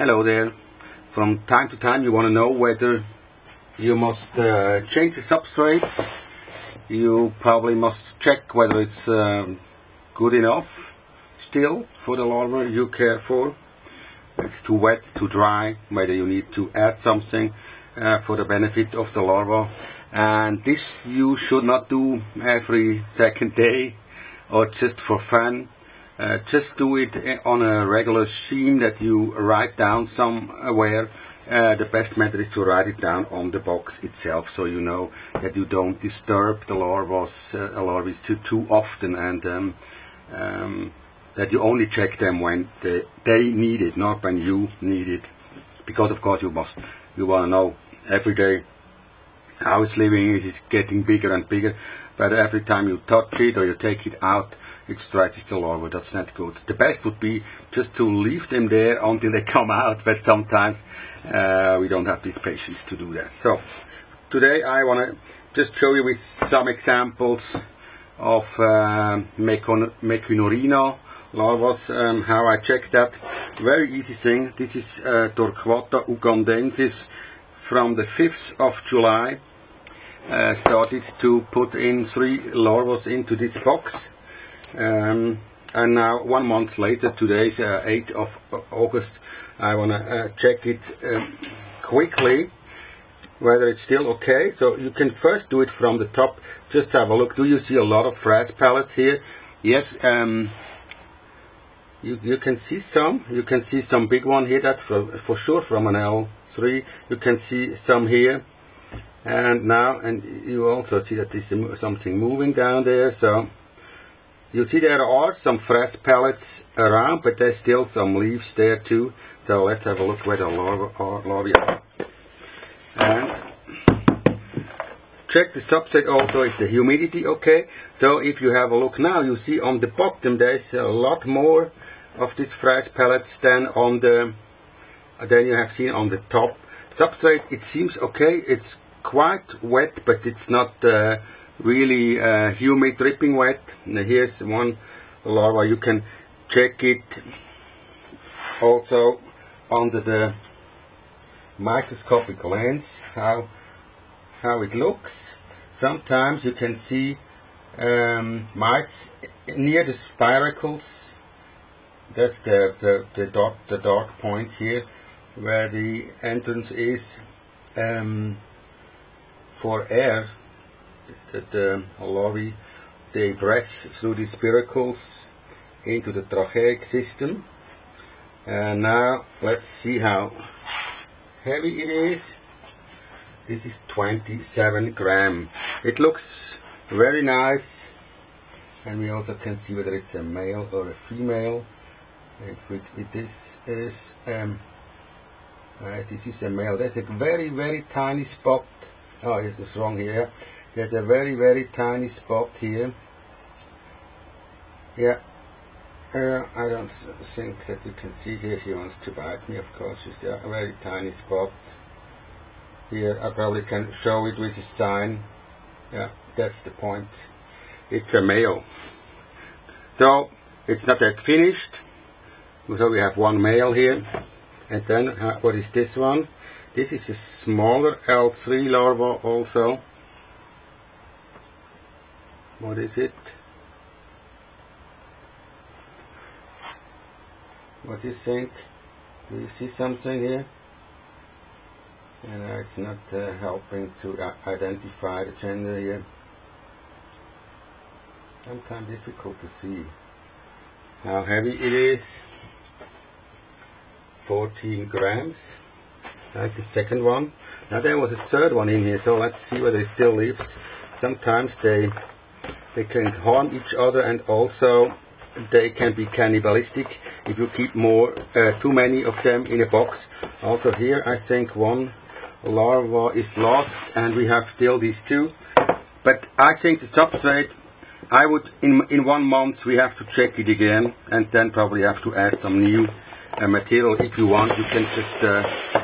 Hello there. From time to time you want to know whether you must change the substrate. You probably must check whether it's good enough still for the larva you care for. It's too wet, too dry, whether you need to add something for the benefit of the larva. And this you should not do every second day or just for fun. Just do it on a regular scheme that you write down somewhere. The best method is to write it down on the box itself, so you know that you don't disturb the larvae too often, and that you only check them when they need it, not when you need it. Because of course you want to know every day how it's living. Is it getting bigger and bigger? But every time you touch it or you take it out, it stretches the larva. That's not good. The best would be just to leave them there until they come out, but sometimes we don't have this patience to do that. So today I want to just show you with some examples of Mecynorrhina larvae, how I check that. Very easy thing. This is Torquata ugandensis from the 5th of July. Started to put in 3 larvae into this box. And now 1 month later, today is 8th of August, I want to check it quickly whether it's still okay. So you can first do it from the top. Just have a look. Do you see a lot of frass pellets here? Yes, you can see some. You can see some big one here. That's for sure from an L3. You can see some here. And now, and you also see that there's something moving down there. So you see there are some fresh pellets around, but there's still some leaves there too. So let's have a look where the larvae are. And check the substrate also, is the humidity okay? So if you have a look now, you see on the bottom there's a lot more of these fresh pellets than you have seen on the top. Substrate, it seems okay. It's quite wet, but it's not really humid, dripping wet. Now here's one larva. You can check it also under the microscopic lens how it looks. Sometimes you can see mites near the spiracles. That's the dark point here where the entrance is for air. The larvae, they press through the spiracles into the tracheic system. And now let's see how heavy it is. This is 27 grams. It looks very nice, and we also can see whether it's a male or a female. This is a male. There's a very, very tiny spot. Oh, it was wrong here. There's a very, very tiny spot here. Yeah. I don't think that you can see here. She wants to bite me, of course. She's a very tiny spot. Here, I probably can show it with a sign. Yeah, that's the point. It's a male. So, it's not yet finished. So we have one male here. And then, what is this one? This is a smaller L3 larva also. What is it? What do you think? Do you see something here? And it's not helping to identify the gender here. Sometimes difficult to see how heavy it is. 14 grams. That's the second one. Now there was a third one in here, so let's see whether it still lives. Sometimes they can harm each other, and also they can be cannibalistic if you keep too many of them in a box. Also here I think one larva is lost, and we have still these 2. But I think the substrate, I would in 1 month we have to check it again, and then probably have to add some new material. If you want, you can just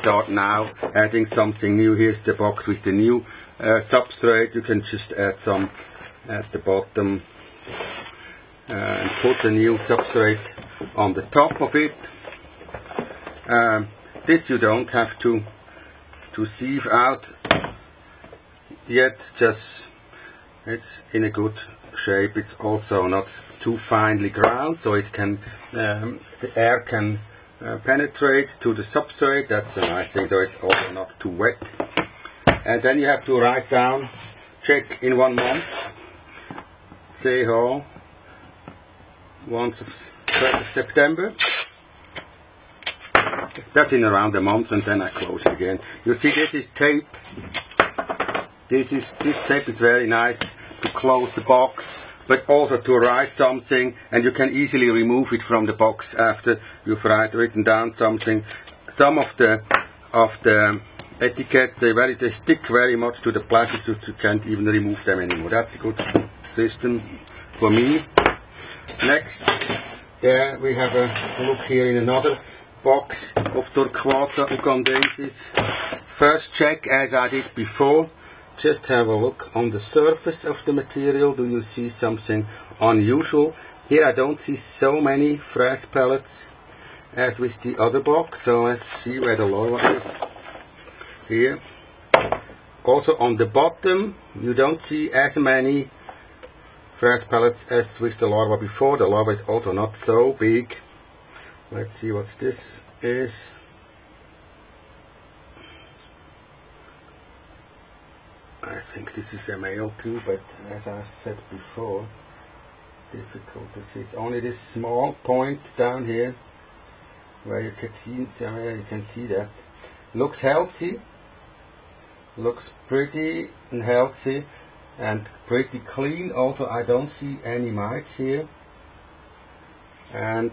start now adding something new. Here's the box with the new substrate. You can just add some at the bottom and put the new substrate on the top of it. this you don't have to sieve out yet, just it's in a good shape. It's also not too finely ground, so it can the air can penetrate to the substrate. That's a nice thing, though it's also not too wet. And then you have to write down, check in 1 month, say how, once of September. That's in around a month, and then I close it again. You see, this is tape. This tape is very nice to close the box, but also to write something, and you can easily remove it from the box after you've written down something. Some of the etiquette, they stick very much to the plastic, you can't even remove them anymore. That's a good system for me. Next, there we have a look here in another box of Torquato Ugandensis. First check, as I did before, just have a look on the surface of the material. Do you see something unusual? Here I don't see so many fresh pellets as with the other box, so let's see where the larva is. Here. Also on the bottom you don't see as many fresh pellets as with the larva before. The larva is also not so big. Let's see what this is. I think this is a male too, but as I said before, difficult to see. It's only this small point down here where you can see that. Looks healthy. Looks pretty and healthy and pretty clean. Also, I don't see any mites here. And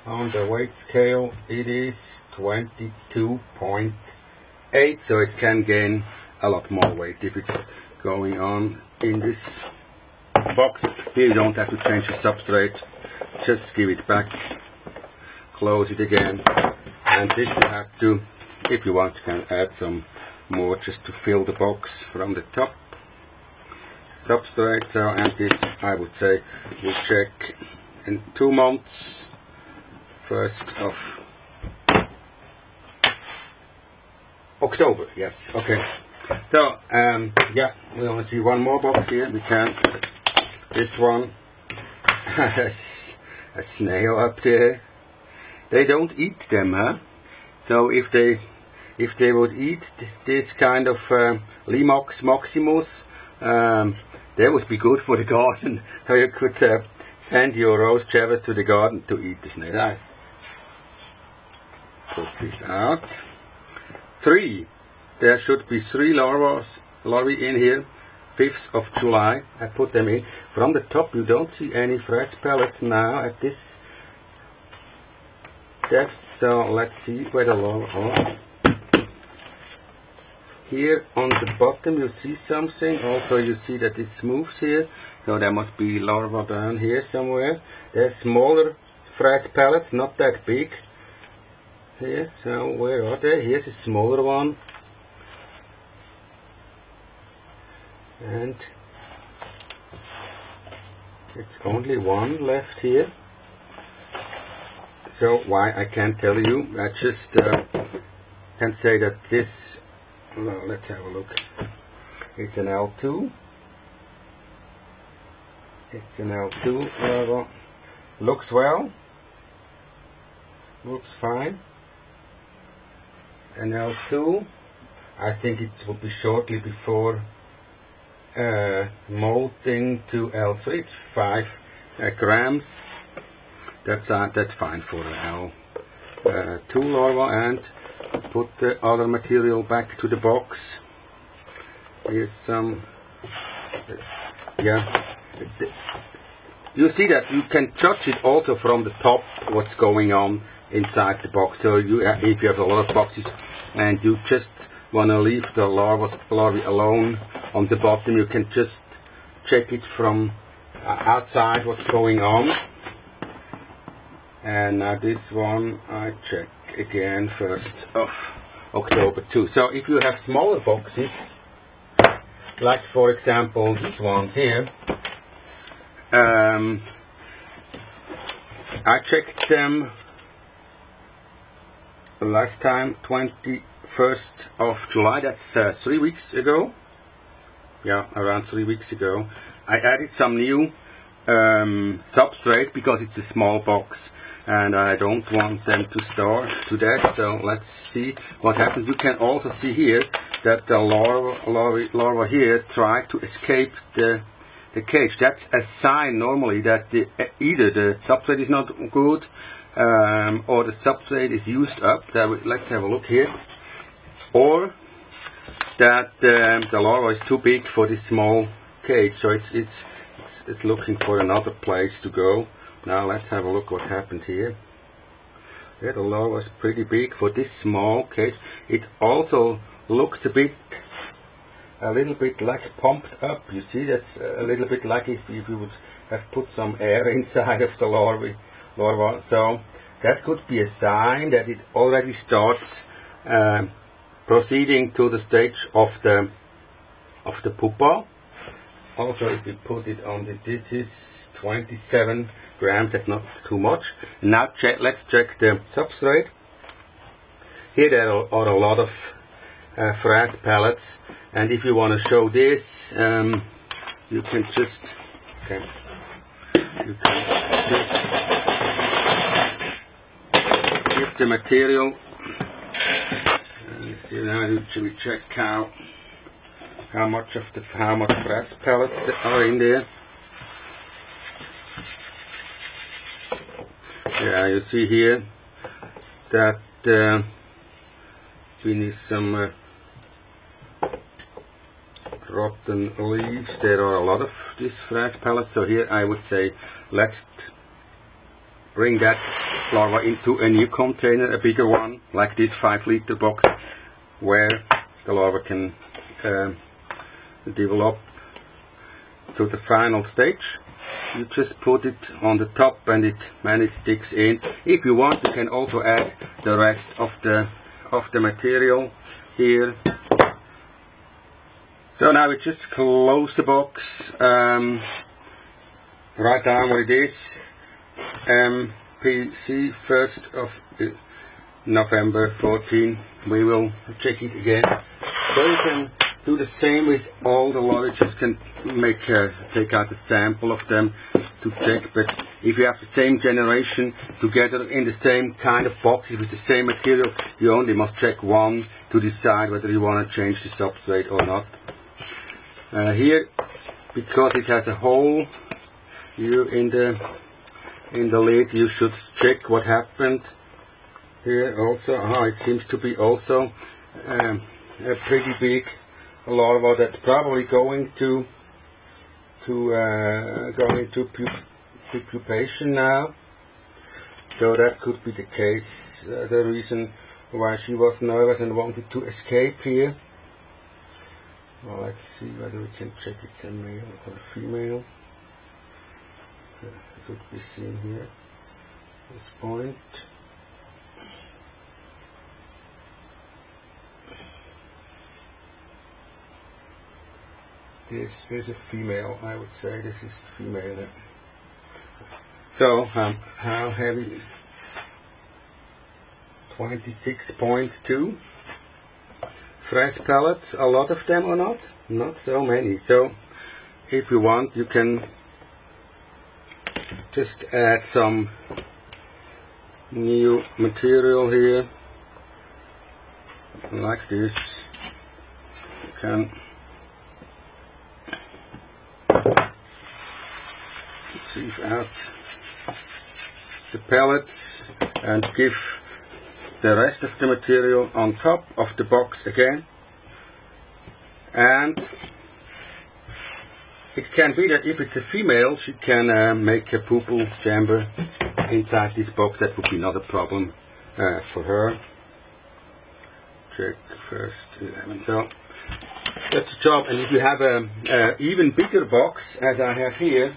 on the weight scale it is 22.8, so it can gain a lot more weight if it's going on in this box. Here you don't have to change the substrate, just give it back, close it again, and this you have to, if you want, you can add some more just to fill the box from the top. Substrate, so, and this I would say we'll check in 2 months, 1st of October, yes, okay. So, yeah, we only see one more box here. We can, this one, a snail up there. They don't eat them, huh? So if they would eat this kind of Limox maximus, they would be good for the garden. So you could send your rose cherries to the garden to eat the snail. Nice. Put this out. 3. There should be 3 larvae in here. 5th of July, I put them in. From the top you don't see any fresh pellets now at this depth, so let's see where the larvae are. Here on the bottom you see something, also you see that it moves here, so there must be larvae down here somewhere. There's smaller fresh pellets, not that big. Here, so where are they? Here's a smaller one. And it's only one left here. So why I can't tell you, I just can say that this, well, let's have a look. It's an L2. It's an L2. Looks well. Looks fine. An L2. I think it will be shortly before molting to L3. It's 5 grams. That's fine for an L2 larva. And put the other material back to the box. Here's some. Yeah. You see that you can judge it also from the top what's going on inside the box. So if you have a lot of boxes and you just want to leave the larvae alone on the bottom, you can just check it from outside what's going on. And now this one I check again 1st of October too. So if you have smaller boxes, like for example these ones here, I checked them last time, 21st of July, that's 3 weeks ago. Yeah, around 3 weeks ago. I added some new substrate because it's a small box and I don't want them to starve to death. So let's see what happens. You can also see here that the larva here try to escape the cage. That's a sign normally that either the substrate is not good or the substrate is used up. Let's have a look here. Or that the larva is too big for this small cage, so it's looking for another place to go. Now let's have a look what happened here. Yeah, the larva is pretty big for this small cage. It also looks a little bit like pumped up. You see, that's a little bit like if you would have put some air inside of the larva. So that could be a sign that it already starts proceeding to the stage of the pupa. Also, if we put it on this is 27 grams, that's not too much. Now let's check the substrate. Here there are a lot of frass pellets, and if you want to show this, you can just give the material. See now, we check how much frass pellets are in there. Yeah, you see here that we need some rotten leaves. There are a lot of these frass pellets, so here I would say let's bring that larva into a new container, a bigger one, like this 5-liter box, where the larva can develop to the final stage. You just put it on the top and it digs in. If you want, you can also add the rest of the material here. So now we just close the box, write down what it is, MPC 1st of November 14. We will check it again. So you can do the same with all the larvae. Just can take out a sample of them to check. But if you have the same generation together in the same kind of boxes with the same material, you only must check one to decide whether you want to change the substrate or not. Here, because it has a hole here in the lid, you should check what happened. Here also, it seems to be also a pretty big larva that's probably going to pupation now. So that could be the case, the reason why she was nervous and wanted to escape here. Well, let's see whether we can check it's a male or a female. It could be seen here, this point. This is a female, I would say. This is female. So, how heavy? 26.2 frass pellets. A lot of them or not? Not so many. So, if you want, you can just add some new material here, like this. You can sieve out the pellets and give the rest of the material on top of the box again. And it can be that if it's a female, she can make a pupil chamber inside this box. That would be not a problem for her. Check first 11. So that's the job. And if you have a even bigger box, as I have here,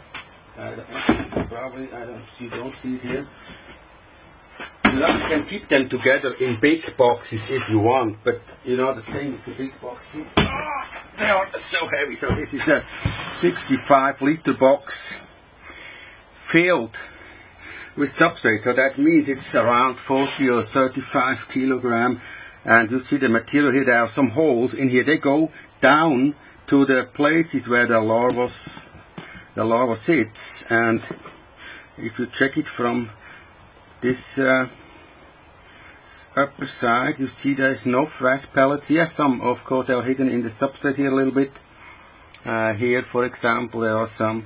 you don't see it here. You can keep them together in big boxes if you want, but you know the thing with the big boxes, they are so heavy. So this is a 65-liter box filled with substrate. So that means it's around 40 or 35 kilogram. And you see the material here, there are some holes in here. They go down to the places where the larva sits. And if you check it from this upper side, you see there's no fresh pellets. Yes, some of course they are hidden in the substrate here a little bit. Here, for example, there are some.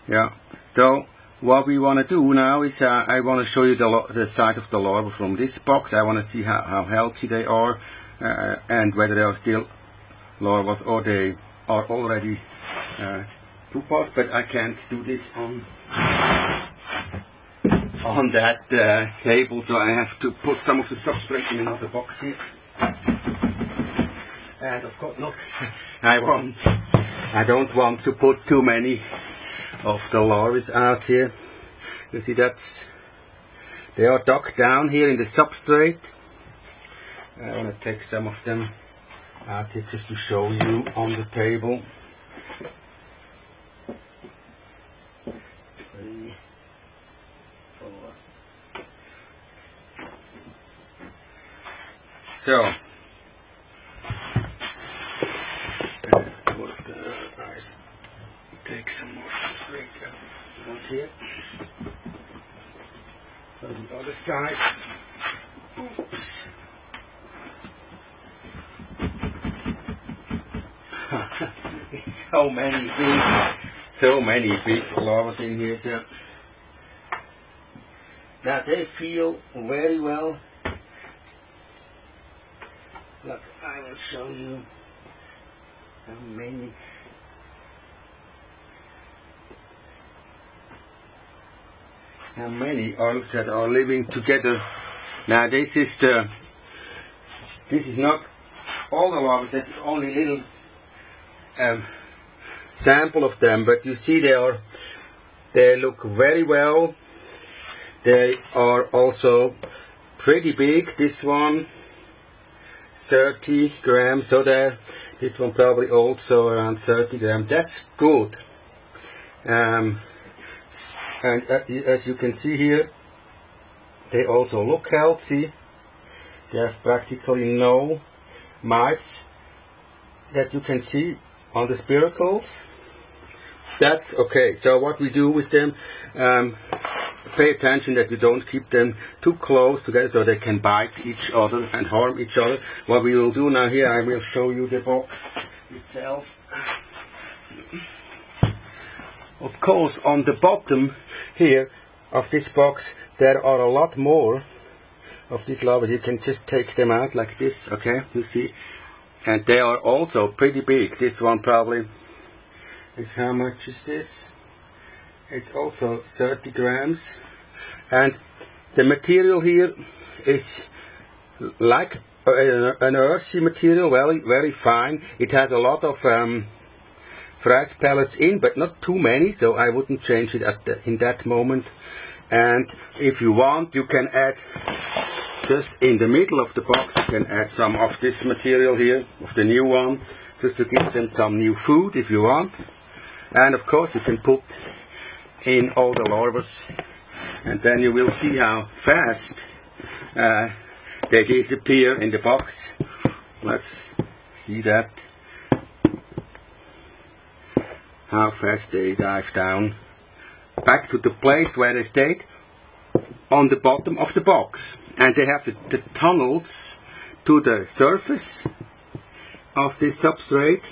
Yeah. So what we want to do now is I want to show you the side of the larva from this box. I want to see how healthy they are and whether they are still larvae or they are already pupas. But I can't do this on that table, so I have to put some of the substrate in another box here. And of course not. I don't want to put too many of the larvae out here. You see they are dug down here in the substrate. I want to take some of them out here just to show you on the table. 3, 4. So take some more substrate out here. On the other side. Oops. so many big larvae in here. So now they feel very well. Look, I will show you how many. How many orcs that are living together. Now this is not all the larvae, that's only a little sample of them, but you see they look very well. They are also pretty big. This one 30 grams, so this one probably also around 30 grams. That's good. And as you can see here, they also look healthy. They have practically no mites that you can see on the spiracles. That's okay. So what we do with them, pay attention that you don't keep them too close together so they can bite each other and harm each other. What we will do now here, I will show you the box itself. Of course, on the bottom here of this box, there are a lot more of these larvae. You can just take them out like this, okay, you see. And they are also pretty big. This one probably is, how much is this? It's also 30 grams. And the material here is like an earthy material, very fine. It has a lot of fresh pellets in, but not too many, so I wouldn't change it in that moment. And if you want, you can add, just in the middle of the box, you can add some of this material here, of the new one, just to give them some new food if you want. And of course you can put in all the larvae, and then you will see how fast they disappear in the box. Let's see that. How fast they dive down back to the place where they stayed, on the bottom of the box. And they have the tunnels to the surface of this substrate.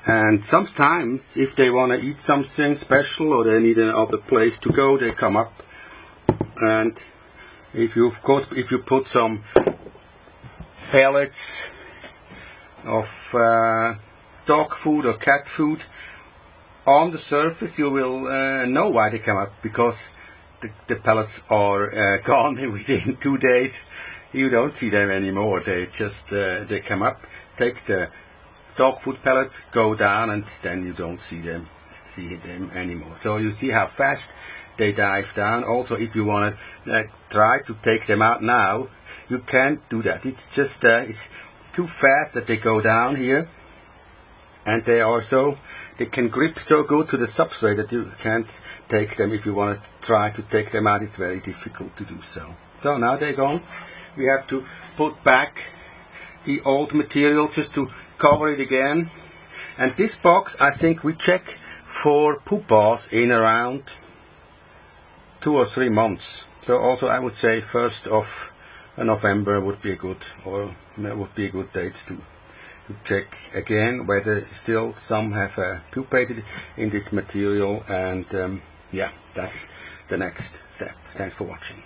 And sometimes, if they want to eat something special or they need another place to go, they come up. And if you put some pellets of dog food or cat food on the surface, you will know why they come up, because the pellets are gone within 2 days. You don't see them anymore. They just they come up, take the dog food pellets, go down, and then you don't see them anymore. So you see how fast they dive down. Also, if you want to try to take them out now, you can't do that. It's just it's too fast that they go down here. and they can grip so good to the substrate that you can't take them. If you want to try to take them out, it's very difficult to do so. So now they're gone. We have to put back the old material just to cover it again. And this box, I think we check for pupas in around 2 or 3 months. So also I would say 1st of November would be a good date to check again whether still some have pupated in this material, and yeah, that's the next step. Thanks for watching.